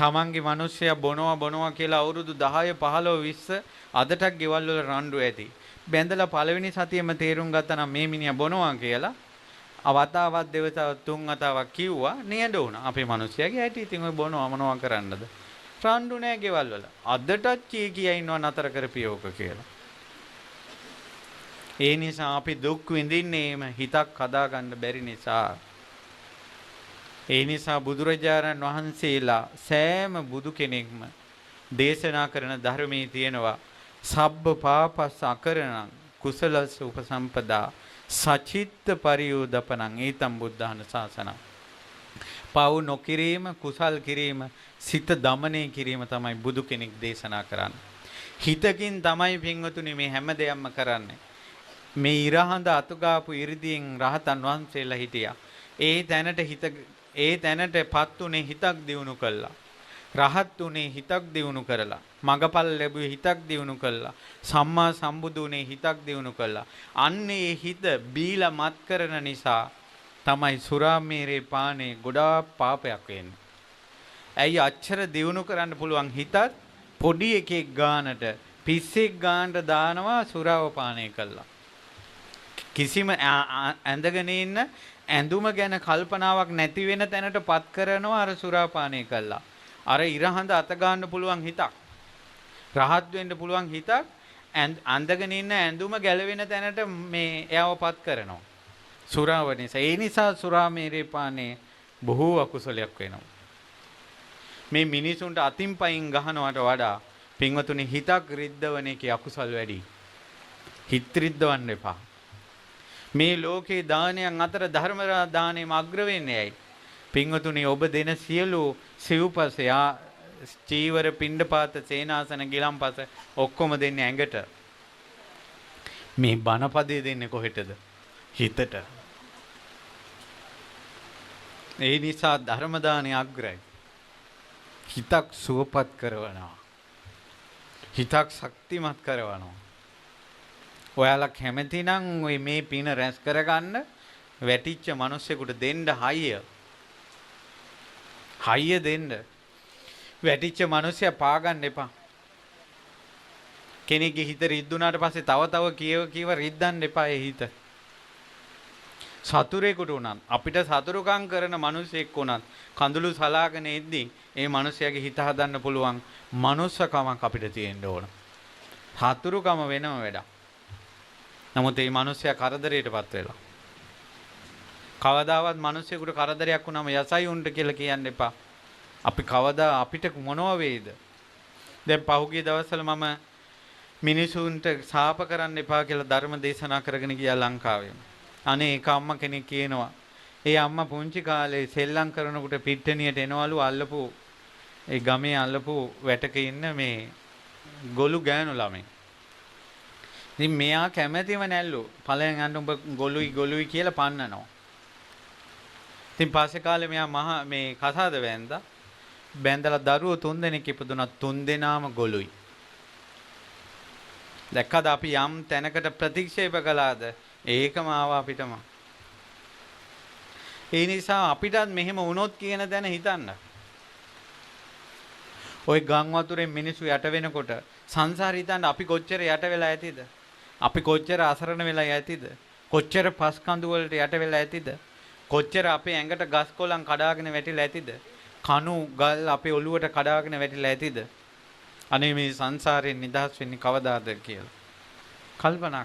තමන්ගේ මිනිස්සයා බොනවා කියලා අවුරුදු 10 15 20 අදටත් ගෙවල් වල රණ්ඩු ඇති. බැඳලා පළවෙනි සතියෙම තේරුම් ගත්තා නම් මේ මිනිහා බොනවා කියලා. අවතාවක් දෙවතාවක් තුන් වතාවක් කිව්වා නේද උනා. අපේ මිනිස්සයාගේ ඇටි ඉතින් ඔය බොනවා මොනවා කරන්නද? රණ්ඩු නෑ ගෙවල් වල. අදටත් කී ඉන්නවා නතර කරපියෝක කියලා. ඒ නිසා අපි දුක් විඳින්නේම හිතක් හදාගන්න බැරි නිසා. ඒ නිසා බුදුරජාණන් වහන්සේලා සෑම බුදු කෙනෙක්ම දේශනා කරන ධර්මයේ තියෙනවා සබ්බ පාපස් අකරණං කුසලස් උපසම්පදා සචිත්ත පරියෝදපනං ඒතම් බුද්ධාන ශාසනං. පව් නොකිරීම කුසල් කිරීම සිත දමනය කිරීම තමයි බුදු කෙනෙක් දේශනා කරන්නේ. හිතකින් තමයි පින්වතුනි මේ හැම දෙයක්ම කරන්නේ. මේ ඉරහඳ අතුගාපු ඉරිදීන් රහතන් වහන්සේලා හිටියා. ඒ තැනටපත් උනේ හිතක් දියුණු කළා. රහත් උනේ හිතක් දියුණු කරලා. මගපල් ලැබුවේ හිතක් දියුණු කළා. සම්මා සම්බුදු උනේ හිතක් දියුණු කළා. අන්නේ හිත බීලා මත් කරන නිසා තමයි සුරාමේරේ පානේ ගොඩාක් පාපයක් වෙන්නේ. ඇයි අච්චර දියුණු කරන්න පුළුවන් හිතත් පොඩි එකෙක් ගානට පිස්සෙක් ගානට දානවා සුරාව පානය කළා. කිසිම ඇඳගෙන ඉන්න ඇඳුම ගැන කල්පනාවක් නැති වෙන තැනටපත් කරනවා අර සුරාපානය කළා. අර ඉරහඳ අත ගන්න පුළුවන් හිතක්. රහත් වෙන්න පුළුවන් හිතක් අඳගෙන ඉන්න ඇඳුම ගැලවෙන තැනට මේ එයාවපත් කරනවා. සුරාව නිසා. ඒ නිසා සුරාමේරේ පානේ බොහෝ අකුසලයක් වෙනවා. මේ මිනිසුන්ට අතින් පයින් ගහනවට වඩා පින්වතුනි හිතක් රිද්දවන එකේ අකුසල් වැඩි. හිත රිද්දවන්න එපා. මේ ලෝකේ දානයන් අතර ධර්ම දානෙම අග්‍ර වෙන්නේ ඇයි? පින්වතුනි ඔබ දෙන සියලු සිව්පස චීවර පිණ්ඩපාත සේනාසන ගිලම්පස ඔක්කොම දෙන්නේ ඇඟට. මේ බණපදේ දෙන්නේ කොහෙටද? හිතට. ඒ නිසා ධර්ම දානෙ අග්‍රයි. හිතක් සුවපත් කරවනවා. හිතක් ශක්තිමත් කරවනවා. ඔයාලා කැමති නම් ඔය මේ පින රැස් කරගන්න වැටිච්ච මිනිස්සෙකුට දෙන්න හයිය දෙන්න. වැටිච්ච මිනිස්සයා පාගන්න එපා. කෙනෙක්ගේ හිත රිද්දුනාට පස්සේ තව කීව රිද්දන්න එපා ඒ හිත. සතුරේකට උනත් අපිට සතුරුකම් කරන මිනිසෙක් උනත් කඳුළු සලාගෙන ඉද්දී ඒ මිනිසයාගේ හිත හදන්න පුළුවන් මනුස්සකමක් අපිට තියෙන්න ඕන. සතුරුකම වෙනම වැඩක්. නමුත් මේ මිනිස්සයා කරදරයටපත් වෙලා. කවදාවත් මිනිස්සෙකුට කරදරයක් වුණාම යසයි උන්ට කියලා කියන්න එපා. අපි කවදා අපිට මොනවා වේද? දැන් පහුගිය දවස්වල මම මිනිසුන්ට සාප කරන්න එපා කියලා ධර්ම දේශනා කරගෙන ගියා ලංකාවේ. අනේ එක අම්මා කෙනෙක් කියනවා ඒ අම්මා පුංචි කාලේ සෙල්ලම් කරනකොට පිට්ටනියට එනවලු අල්ලපු ඒ ගමේ අල්ලපු වැටක ඉන්න මේ ගොළු ගෑනු ළමයි. ඉතින් මෙයා කැමැතිම නැල්ලු. ඵලයන් යන්න උඹ ගොළුයි කියලා පන්නනවා. ඉතින් පස්සේ කාලේ මෙයා මේ කසාද බැඳලා දරුවෝ 3 දෙනෙක් ඉපදුනා. 3 දෙනාම ගොළුයි. දැක්කද අපි යම් තැනකට ප්‍රතික්ෂේප කළාද? ඒකම ආවා අපිටම. ඒ නිසා අපිටත් මෙහෙම වුණොත් කියන දැන හිතන්න. ওই ගම් වතුරෙන් මිනිස්සු යට වෙනකොට සංසාරේ හිතන්න අපි කොච්චර යට වෙලා ඇතිද? අපි කොච්චර අසරණ වෙලා ඇතිද? කොච්චර පස් කඳු වලට යට වෙලා ඇතිද? කොච්චර අපේ ඇඟට ගස් කොළන් කඩාගෙන වැටිලා ඇතිද? කණු ගල් අපේ ඔළුවට කඩාගෙන වැටිලා ඇතිද? අනේ මේ සංසාරයෙන් නිදහස් වෙන්නේ කවදාද කියලා කල්පනා